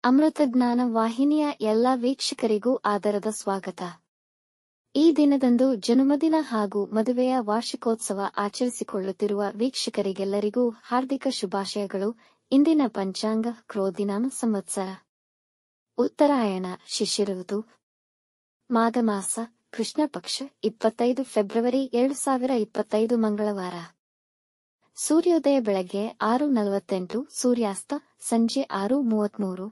ಅಮೃತಜ್ಞಾನ ವಾಹಿನಿಯ ಎಲ್ಲ ವೀಕ್ಷಕರಿಗೂ ಆದರದ ಸ್ವಾಗತ. ಈ ದಿನದಂದು ಜನ್ಮದಿನ ಹಾಗೂ ಮದುವೆಯ ವಾರ್ಷಿಕೋತ್ಸವ ಆಚರಿಸಿಕೊಳ್ಳುತ್ತಿರುವ ವೀಕ್ಷಕರಿಗೆಲ್ಲರಿಗೂ ಹಾರ್ದಿಕ ಶುಭಾಶಯಗಳು. ಇಂದಿನ ಪಂಚಾಂಗ ಕ್ರೋಧಿನಾಮ ಸಂವತ್ಸರ ಉತ್ತರಾಯಣ ಶಿಶಿರ ಋತು ಮಾಘ ಮಾಸ ಕೃಷ್ಣ ಪಕ್ಷ 25 ಫೆಬ್ರವರಿ 2025 ಮಂಗಳವಾರ. ಸೂರ್ಯೋದಯ ಬೆಳಗ್ಗೆ 6:48, ಸೂರ್ಯಾಸ್ತ ಸಂಜೆ 6:33.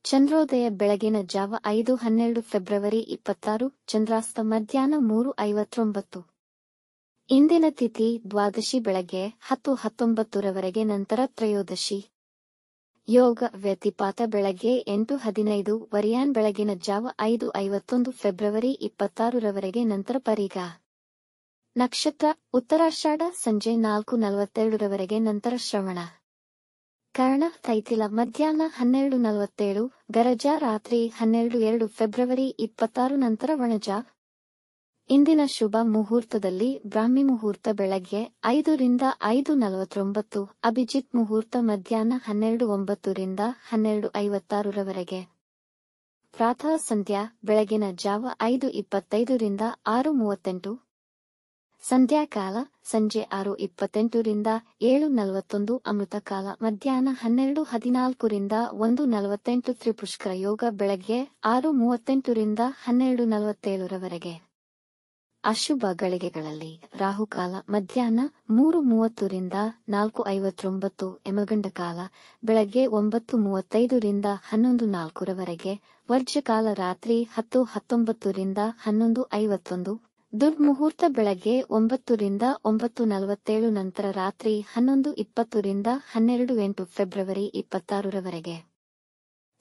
ಚಂದ್ರೋದಯ ಬೆಳಗಿನ ಜಾವ 5:12 ಫೆಬ್ರವರಿ 26, ಚಂದ್ರಾಸ್ತ ಮಧ್ಯಾಹ್ನ 3:59. ಇಂದಿನ ತಿಥಿ ದ್ವಾದಶಿ ಬೆಳಗ್ಗೆ 10:19 ರವರೆಗೆ, ನಂತರ ತ್ರಯೋದಶಿ. ಯೋಗ ವ್ಯತಿಪಾತ ಬೆಳಗ್ಗೆ 8:15, ವರಿಯಾನ್ ಬೆಳಗಿನ ಜಾವ 5:51 ಫೆಬ್ರವರಿ 26 ರವರೆಗೆ, ನಂತರ ಪರಿಗ. ನಕ್ಷತ್ರ ಉತ್ತರಾಷಾಢ ಸಂಜೆ 4:42 ರವರೆಗೆ, ನಂತರ ಶ್ರವಣ. ಕರ್ಣ ತೈತಿಲ ಮಧ್ಯಾಹ್ನ 12:47, ಗರಜ ರಾತ್ರಿ 12:02 ಫೆಬ್ರವರಿ 26, ನಂತರ ವಣಜ. ಇಂದಿನ ಶುಭ ಮುಹೂರ್ತದಲ್ಲಿ ಬ್ರಾಹ್ಮಿ ಮುಹೂರ್ತ ಬೆಳಗ್ಗೆ 5 ರಿಂದ 5:49, ಅಭಿಜಿತ್ ಮುಹೂರ್ತ ಮಧ್ಯಾಹ್ನ 12:09 ರಿಂದ 12:56 ರವರೆಗೆ. ಪ್ರಾತಃ ಸಂಧ್ಯಾ ಬೆಳಗಿನ ಜಾವ 5:25 ರಿಂದ 6:38. ಸಂಧ್ಯಾಕಾಲ ಸಂಜೆ 6:28 ರಿಂದ 7:41, ಅಮೃತ ಕಾಲ ಮಧ್ಯಾಹ್ನ 12:14 ರಿಂದ 1:48. ತ್ರಿಪುಷ್ಕರ ಯೋಗ ಬೆಳಗ್ಗೆ 6:38 ರಿಂದ 12:47 ರವರೆಗೆ. ಅಶುಭ ಗಳಿಗೆಗಳಲ್ಲಿ ರಾಹುಕಾಲ ಮಧ್ಯಾಹ್ನ 3:30 ರಿಂದ 4:59, ಯಮಗಂಡ ಕಾಲ ಬೆಳಗ್ಗೆ 9:35 ರಿಂದ 11:04 ರವರೆಗೆ, ವರ್ಜ್ಯಕಾಲ ರಾತ್ರಿ 10:19 ರಿಂದ 11:51. ದುರ್ಮುಹೂರ್ತ ಬೆಳಗ್ಗೆ 9 ರಿಂದ 9:47, ನಂತರ ರಾತ್ರಿ 11:20 ರಿಂದ 12:08 ಫೆಬ್ರವರಿ 26 ರವರೆಗೆ.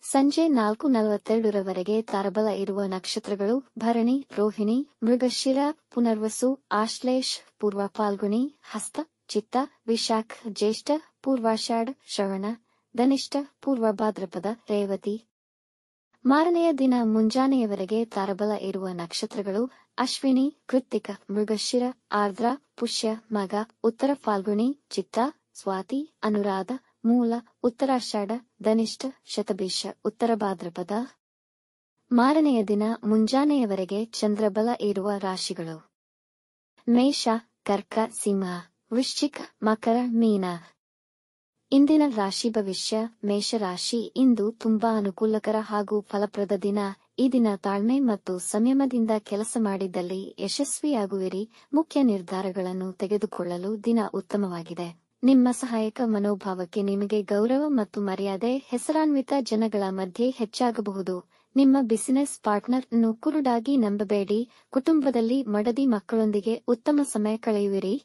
ಸಂಜೆ 4:42 ರವರೆಗೆ ತಾರಬಲ ಇರುವ ನಕ್ಷತ್ರಗಳು ಭರಣಿ, ರೋಹಿಣಿ, ಮೃಗಶಿರ, ಪುನರ್ವಸು, ಆಶ್ಲೇಷ, ಪೂರ್ವ ಫಾಲ್ಗುಣಿ, ಹಸ್ತ, ಚಿತ್ತ, ವಿಶಾಖ, ಜ್ಯೇಷ್ಠ, ಪೂರ್ವಾಷಾಢ, ಶ್ರವಣ, ಧನಿಷ್ಠ, ಪೂರ್ವ ಭಾದ್ರಪದ, ರೇವತಿ. ಮಾರನೆಯ ದಿನ ಮುಂಜಾನೆಯವರೆಗೆ ತಾರಬಲ ಇರುವ ನಕ್ಷತ್ರಗಳು ಅಶ್ವಿನಿ, ಕೃತ್ತಿಕ, ಮೃಗಶಿರ, ಆರ್ದ್ರ, ಪುಷ್ಯ, ಮಗ, ಉತ್ತರ ಫಾಲ್ಗುಣಿ, ಚಿತ್ತ, ಸ್ವಾತಿ, ಅನುರಾಧ, ಮೂಲ, ಉತ್ತರಾಷಾಢ, ಧನಿಷ್ಠ, ಶತಭಿಷ, ಉತ್ತರ ಭಾದ್ರಪದ. ಮಾರನೆಯ ದಿನ ಮುಂಜಾನೆಯವರೆಗೆ ಚಂದ್ರಬಲ ಇರುವ ರಾಶಿಗಳು ಮೇಷ, ಕರ್ಕ, ಸಿಂಹ, ವೃಶ್ಚಿಕ, ಮಕರ, ಮೀನ. ಇಂದಿನ ರಾಶಿ ಭವಿಷ್ಯ. ಮೇಷರಾಶಿ, ಇಂದು ತುಂಬಾ ಅನುಕೂಲಕರ ಹಾಗೂ ಫಲಪ್ರದ ದಿನ. ಈ ದಿನ ತಾಳ್ಮೆ ಮತ್ತು ಸಂಯಮದಿಂದ ಕೆಲಸ ಮಾಡಿದ್ದಲ್ಲಿ ಯಶಸ್ವಿಯಾಗುವಿರಿ. ಮುಖ್ಯ ನಿರ್ಧಾರಗಳನ್ನು ತೆಗೆದುಕೊಳ್ಳಲು ದಿನ ಉತ್ತಮವಾಗಿದೆ. ನಿಮ್ಮ ಸಹಾಯಕ ಮನೋಭಾವಕ್ಕೆ ನಿಮಗೆ ಗೌರವ ಮತ್ತು ಮರ್ಯಾದೆ ಹೆಸರಾನ್ವಿತ ಜನಗಳ ಮಧ್ಯೆ ಹೆಚ್ಚಾಗಬಹುದು. ನಿಮ್ಮ ಬಿಸಿನೆಸ್ ಪಾರ್ಟ್ನರ್ ಅನ್ನು ಕುರುಡಾಗಿ ನಂಬಬೇಡಿ. ಕುಟುಂಬದಲ್ಲಿ ಮಡದಿ ಮಕ್ಕಳೊಂದಿಗೆ ಉತ್ತಮ ಸಮಯ ಕಳೆಯುವಿರಿ.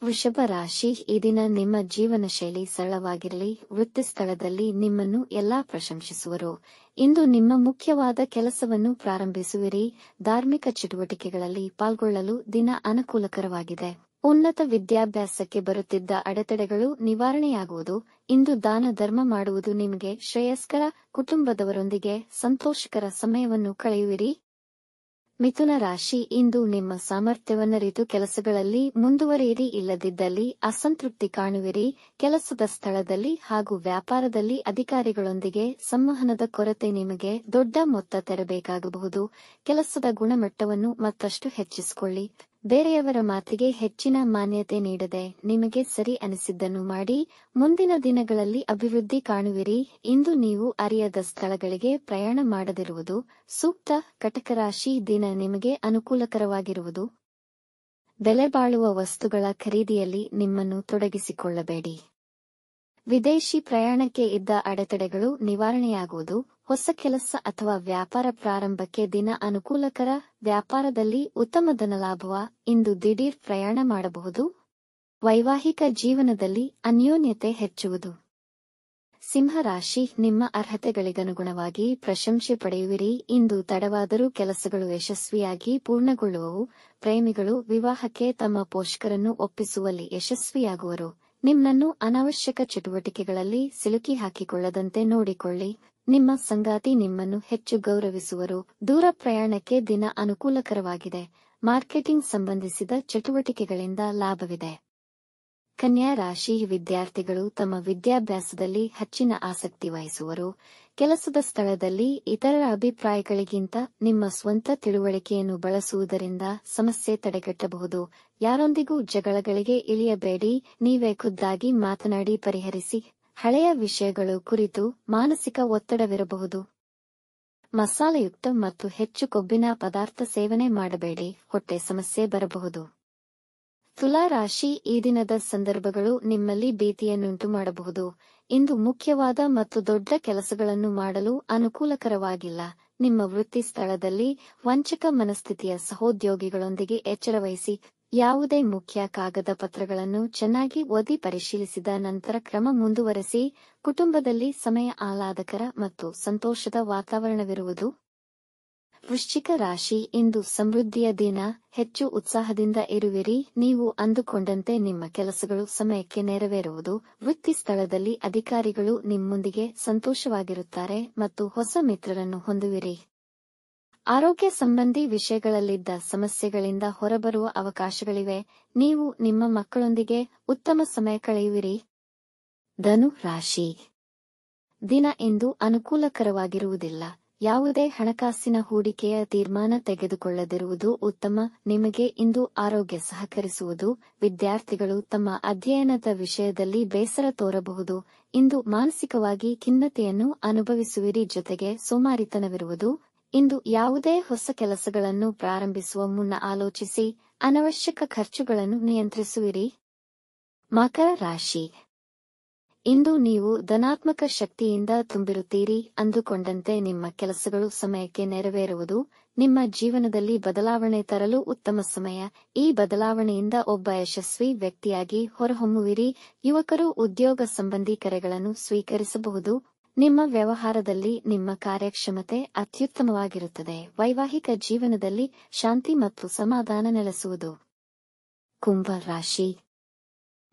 ವೃಷಭ ರಾಶಿ, ಈ ದಿನ ನಿಮ್ಮ ಜೀವನ ಶೈಲಿ ಸರಳವಾಗಿರಲಿ. ವೃತ್ತಿ ಸ್ಥಳದಲ್ಲಿ ನಿಮ್ಮನ್ನು ಎಲ್ಲಾ ಪ್ರಶಂಸಿಸುವರು. ಇಂದು ನಿಮ್ಮ ಮುಖ್ಯವಾದ ಕೆಲಸವನ್ನು ಪ್ರಾರಂಭಿಸುವಿರಿ. ಧಾರ್ಮಿಕ ಚಟುವಟಿಕೆಗಳಲ್ಲಿ ಪಾಲ್ಗೊಳ್ಳಲು ದಿನ ಅನುಕೂಲಕರವಾಗಿದೆ. ಉನ್ನತ ವಿದ್ಯಾಭ್ಯಾಸಕ್ಕೆ ಬರುತ್ತಿದ್ದ ಅಡೆತಡೆಗಳು ನಿವಾರಣೆಯಾಗುವುದು. ಇಂದು ದಾನ ಧರ್ಮ ಮಾಡುವುದು ನಿಮಗೆ ಶ್ರೇಯಸ್ಕರ. ಕುಟುಂಬದವರೊಂದಿಗೆ ಸಂತೋಷಕರ ಸಮಯವನ್ನು ಕಳೆಯುವಿರಿ. ಮಿಥುನ ರಾಶಿ, ಇಂದು ನಿಮ್ಮ ಸಾಮರ್ಥ್ಯವನ್ನರಿತು ಕೆಲಸಗಳಲ್ಲಿ ಮುಂದುವರಿಯಿರಿ. ಇಲ್ಲದಿದ್ದಲ್ಲಿ ಅಸಂತೃಪ್ತಿ ಕಾಣುವಿರಿ. ಕೆಲಸದ ಸ್ಥಳದಲ್ಲಿ ಹಾಗೂ ವ್ಯಾಪಾರದಲ್ಲಿ ಅಧಿಕಾರಿಗಳೊಂದಿಗೆ ಸಂವಹನದ ಕೊರತೆ ನಿಮಗೆ ದೊಡ್ಡ ಮೊತ್ತ ತೆರಬೇಕಾಗಬಹುದು. ಕೆಲಸದ ಗುಣಮಟ್ಟವನ್ನು ಮತ್ತಷ್ಟು ಹೆಚ್ಚಿಸಿಕೊಳ್ಳಿ. ಬೇರೆಯವರ ಮಾತಿಗೆ ಹೆಚ್ಚಿನ ಮಾನ್ಯತೆ ನೀಡದೆ ನಿಮಗೆ ಸರಿ ಅನಿಸಿದ್ದನ್ನು ಮಾಡಿ. ಮುಂದಿನ ದಿನಗಳಲ್ಲಿ ಅಭಿವೃದ್ಧಿ ಕಾಣುವಿರಿ. ಇಂದು ನೀವು ಅರಿಯದ ಸ್ಥಳಗಳಿಗೆ ಪ್ರಯಾಣ ಮಾಡದಿರುವುದು ಸೂಕ್ತ. ಕಟಕ ರಾಶಿ, ದಿನ ನಿಮಗೆ ಅನುಕೂಲಕರವಾಗಿರುವುದು. ಬೆಲೆ ಬಾಳುವ ವಸ್ತುಗಳ ಖರೀದಿಯಲ್ಲಿ ನಿಮ್ಮನ್ನು ತೊಡಗಿಸಿಕೊಳ್ಳಬೇಡಿ. ವಿದೇಶಿ ಪ್ರಯಾಣಕ್ಕೆ ಇದ್ದ ಅಡೆತಡೆಗಳು ನಿವಾರಣೆಯಾಗುವುದು. ಹೊಸ ಕೆಲಸ ಅಥವಾ ವ್ಯಾಪಾರ ಪ್ರಾರಂಭಕ್ಕೆ ದಿನ ಅನುಕೂಲಕರ. ವ್ಯಾಪಾರದಲ್ಲಿ ಉತ್ತಮ ಧನಲಾಭವ. ಇಂದು ದಿಢೀರ್ ಪ್ರಯಾಣ ಮಾಡಬಹುದು. ವೈವಾಹಿಕ ಜೀವನದಲ್ಲಿ ಅನ್ಯೋನ್ಯತೆ ಹೆಚ್ಚುವುದು. ಸಿಂಹರಾಶಿ, ನಿಮ್ಮ ಅರ್ಹತೆಗಳಿಗನುಗುಣವಾಗಿ ಪ್ರಶಂಸೆ ಪಡೆಯುವಿರಿ. ಇಂದು ತಡವಾದರೂ ಕೆಲಸಗಳು ಯಶಸ್ವಿಯಾಗಿ ಪೂರ್ಣಗೊಳ್ಳುವವು. ಪ್ರೇಮಿಗಳು ವಿವಾಹಕ್ಕೆ ತಮ್ಮ ಪೋಷಕರನ್ನು ಒಪ್ಪಿಸುವಲ್ಲಿ ಯಶಸ್ವಿಯಾಗುವರು. ನಿಮ್ಮನ್ನು ಅನಾವಶ್ಯಕ ಚಟುವಟಿಕೆಗಳಲ್ಲಿ ಸಿಲುಕಿ ಹಾಕಿಕೊಳ್ಳದಂತೆ ನೋಡಿಕೊಳ್ಳಿ. ನಿಮ್ಮ ಸಂಗಾತಿ ನಿಮ್ಮನ್ನು ಹೆಚ್ಚು ಗೌರವಿಸುವರು. ದೂರ ಪ್ರಯಾಣಕ್ಕೆ ದಿನ ಅನುಕೂಲಕರವಾಗಿದೆ. ಮಾರ್ಕೆಟಿಂಗ್ ಸಂಬಂಧಿಸಿದ ಚಟುವಟಿಕೆಗಳಿಂದ ಲಾಭವಿದೆ. ಕನ್ಯಾ ರಾಶಿ ವಿದ್ಯಾರ್ಥಿಗಳು ತಮ್ಮ ವಿದ್ಯಾಭ್ಯಾಸದಲ್ಲಿ ಹೆಚ್ಚಿನ ಆಸಕ್ತಿ ವಹಿಸುವರು. ಕೆಲಸದ ಸ್ಥಳದಲ್ಲಿ ಇತರರ ಅಭಿಪ್ರಾಯಗಳಿಗಿಂತ ನಿಮ್ಮ ಸ್ವಂತ ತಿಳುವಳಿಕೆಯನ್ನು ಬಳಸುವುದರಿಂದ ಸಮಸ್ಯೆ ತಡೆಗಟ್ಟಬಹುದು. ಯಾರೊಂದಿಗೂ ಜಗಳಗಳಿಗೆ ಇಳಿಯಬೇಡಿ, ನೀವೇ ಖುದ್ದಾಗಿ ಮಾತನಾಡಿ ಪರಿಹರಿಸಿ. ಹಳೆಯ ವಿಷಯಗಳು ಕುರಿತು ಮಾನಸಿಕ ಒತ್ತಡವಿರಬಹುದು. ಮಸಾಲೆಯುಕ್ತ ಮತ್ತು ಹೆಚ್ಚು ಕೊಬ್ಬಿನ ಪದಾರ್ಥ ಸೇವನೆ ಮಾಡಬೇಡಿ, ಹೊಟ್ಟೆ ಸಮಸ್ಯೆ ಬರಬಹುದು. ತುಲಾ ರಾಶಿ ಈ ದಿನದ ಸಂದರ್ಭಗಳು ನಿಮ್ಮಲ್ಲಿ ಭೀತಿಯನ್ನುಂಟು ಮಾಡಬಹುದು. ಇಂದು ಮುಖ್ಯವಾದ ಮತ್ತು ದೊಡ್ಡ ಕೆಲಸಗಳನ್ನು ಮಾಡಲು ಅನುಕೂಲಕರವಾಗಿಲ್ಲ. ನಿಮ್ಮ ವೃತ್ತಿ ಸ್ಥಳದಲ್ಲಿ ವಂಚಕ ಮನಸ್ಥಿತಿಯ ಸಹೋದ್ಯೋಗಿಗಳೊಂದಿಗೆ ಎಚ್ಚರವಹಿಸಿ. ಯಾವುದೇ ಮುಖ್ಯ ಕಾಗದ ಪತ್ರಗಳನ್ನು ಚೆನ್ನಾಗಿ ಓದಿ ಪರಿಶೀಲಿಸಿದ ನಂತರ ಕ್ರಮ ಮುಂದುವರೆಸಿ. ಕುಟುಂಬದಲ್ಲಿ ಸಮಯ ಆಹ್ಲಾದಕರ ಮತ್ತು ಸಂತೋಷದ ವಾತಾವರಣವಿರುವುದು. ವೃಶ್ಚಿಕ ರಾಶಿ ಇಂದು ಸಮೃದ್ಧಿಯ ದಿನ, ಹೆಚ್ಚು ಉತ್ಸಾಹದಿಂದ ಇರುವಿರಿ. ನೀವು ಅಂದುಕೊಂಡಂತೆ ನಿಮ್ಮ ಕೆಲಸಗಳು ಸಮಯಕ್ಕೆ ನೆರವೇರುವುದು. ವೃತ್ತಿ ಸ್ಥಳದಲ್ಲಿ ಅಧಿಕಾರಿಗಳು ನಿಮ್ಮೊಂದಿಗೆ ಸಂತೋಷವಾಗಿರುತ್ತಾರೆ ಮತ್ತು ಹೊಸ ಮಿತ್ರರನ್ನು ಹೊಂದುವಿರಿ. ಆರೋಗ್ಯ ಸಂಬಂಧಿ ವಿಷಯಗಳಲ್ಲಿದ್ದ ಸಮಸ್ಯೆಗಳಿಂದ ಹೊರಬರುವ ಅವಕಾಶಗಳಿವೆ. ನೀವು ನಿಮ್ಮ ಮಕ್ಕಳೊಂದಿಗೆ ಉತ್ತಮ ಸಮಯ ಕಳೆಯುವಿರಿ. ಧನು ರಾಶಿ ದಿನ ಇಂದು ಅನುಕೂಲಕರವಾಗಿರುವುದಿಲ್ಲ. ಯಾವುದೇ ಹಣಕಾಸಿನ ಹೂಡಿಕೆಯ ತೀರ್ಮಾನ ತೆಗೆದುಕೊಳ್ಳದಿರುವುದು ಉತ್ತಮ. ನಿಮಗೆ ಇಂದು ಆರೋಗ್ಯ ಸಹಕರಿಸುವುದು. ವಿದ್ಯಾರ್ಥಿಗಳು ತಮ್ಮ ಅಧ್ಯಯನದ ವಿಷಯದಲ್ಲಿ ಬೇಸರ ತೋರಬಹುದು. ಇಂದು ಮಾನಸಿಕವಾಗಿ ಖಿನ್ನತೆಯನ್ನು ಅನುಭವಿಸುವಿರಿ, ಜೊತೆಗೆ ಸೋಮಾರಿತನವಿರುವುದು. ಇಂದು ಯಾವುದೇ ಹೊಸ ಕೆಲಸಗಳನ್ನು ಪ್ರಾರಂಭಿಸುವ ಮುನ್ನ ಆಲೋಚಿಸಿ. ಅನವಶ್ಯಕ ಖರ್ಚುಗಳನ್ನು ನಿಯಂತ್ರಿಸುವಿರಿ. ಮಕರ ರಾಶಿ ಇಂದು ನೀವು ಧನಾತ್ಮಕ ಶಕ್ತಿಯಿಂದ ತುಂಬಿರುತ್ತೀರಿ. ಅಂದುಕೊಂಡಂತೆ ನಿಮ್ಮ ಕೆಲಸಗಳು ಸಮಯಕ್ಕೆ ನೆರವೇರುವುದು. ನಿಮ್ಮ ಜೀವನದಲ್ಲಿ ಬದಲಾವಣೆ ತರಲು ಉತ್ತಮ ಸಮಯ. ಈ ಬದಲಾವಣೆಯಿಂದ ಒಬ್ಬ ಯಶಸ್ವಿ ವ್ಯಕ್ತಿಯಾಗಿ ಹೊರಹೊಮ್ಮುವಿರಿ. ಯುವಕರು ಉದ್ಯೋಗ ಸಂಬಂಧಿ ಕರೆಗಳನ್ನು ಸ್ವೀಕರಿಸಬಹುದು. ನಿಮ್ಮ ವ್ಯವಹಾರದಲ್ಲಿ ನಿಮ್ಮ ಕಾರ್ಯಕ್ಷಮತೆ ಅತ್ಯುತ್ತಮವಾಗಿರುತ್ತದೆ. ವೈವಾಹಿಕ ಜೀವನದಲ್ಲಿ ಶಾಂತಿ ಮತ್ತು ಸಮಾಧಾನ ನೆಲೆಸುವುದು. ಕುಂಭ ರಾಶಿ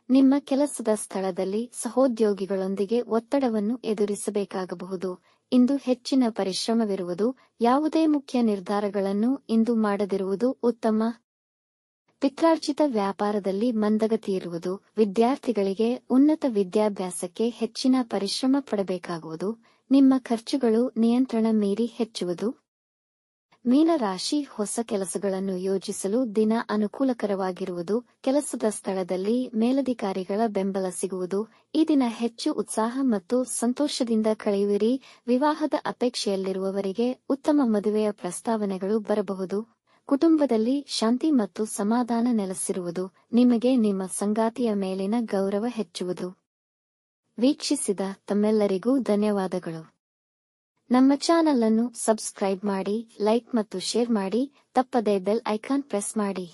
ನಿಮ್ಮ ಕೆಲಸದ ಸ್ಥಳದಲ್ಲಿ ಸಹೋದ್ಯೋಗಿಗಳೊಂದಿಗೆ ಒತ್ತಡವನ್ನು ಎದುರಿಸಬೇಕಾಗಬಹುದು. ಇಂದು ಹೆಚ್ಚಿನ ಪರಿಶ್ರಮವಿರುವುದು. ಯಾವುದೇ ಮುಖ್ಯ ನಿರ್ಧಾರಗಳನ್ನು ಇಂದು ಮಾಡದಿರುವುದು ಉತ್ತಮ. ಪಿತ್ರಾರ್ಜಿತ ವ್ಯಾಪಾರದಲ್ಲಿ ಮಂದಗತಿ ಇರುವುದು. ವಿದ್ಯಾರ್ಥಿಗಳಿಗೆ ಉನ್ನತ ವಿದ್ಯಾಭ್ಯಾಸಕ್ಕೆ ಹೆಚ್ಚಿನ ಪರಿಶ್ರಮ ಪಡಬೇಕಾಗುವುದು. ನಿಮ್ಮ ಖರ್ಚುಗಳು ನಿಯಂತ್ರಣ ಮೀರಿ ಹೆಚ್ಚುವುದು. ಮೀನರಾಶಿ ಹೊಸ ಕೆಲಸಗಳನ್ನು ಯೋಜಿಸಲು ದಿನ ಅನುಕೂಲಕರವಾಗಿರುವುದು. ಕೆಲಸದ ಸ್ಥಳದಲ್ಲಿ ಮೇಲಧಿಕಾರಿಗಳ ಬೆಂಬಲ ಸಿಗುವುದು. ಈ ದಿನ ಹೆಚ್ಚು ಉತ್ಸಾಹ ಮತ್ತು ಸಂತೋಷದಿಂದ ಕಳೆಯುವಿರಿ. ವಿವಾಹದ ಅಪೇಕ್ಷೆಯಲ್ಲಿರುವವರಿಗೆ ಉತ್ತಮ ಮದುವೆಯ ಪ್ರಸ್ತಾವನೆಗಳು ಬರಬಹುದು. ಕುಟುಂಬದಲ್ಲಿ ಶಾಂತಿ ಮತ್ತು ಸಮಾಧಾನ ನೆಲೆಸಿರುವುದು. ನಿಮಗೆ ನಿಮ್ಮ ಸಂಗಾತಿಯ ಮೇಲಿನ ಗೌರವ ಹೆಚ್ಚುವುದು. ವೀಕ್ಷಿಸಿದ ತಮ್ಮೆಲ್ಲರಿಗೂ ಧನ್ಯವಾದಗಳು. ನಮ್ಮ ಚಾನಲ್ ಅನ್ನು ಸಬ್ಸ್ಕ್ರೈಬ್ ಮಾಡಿ, ಲೈಕ್ ಮತ್ತು ಶೇರ್ ಮಾಡಿ. ತಪ್ಪದೇ ಬೆಲ್ ಐಕಾನ್ ಪ್ರೆಸ್ ಮಾಡಿ.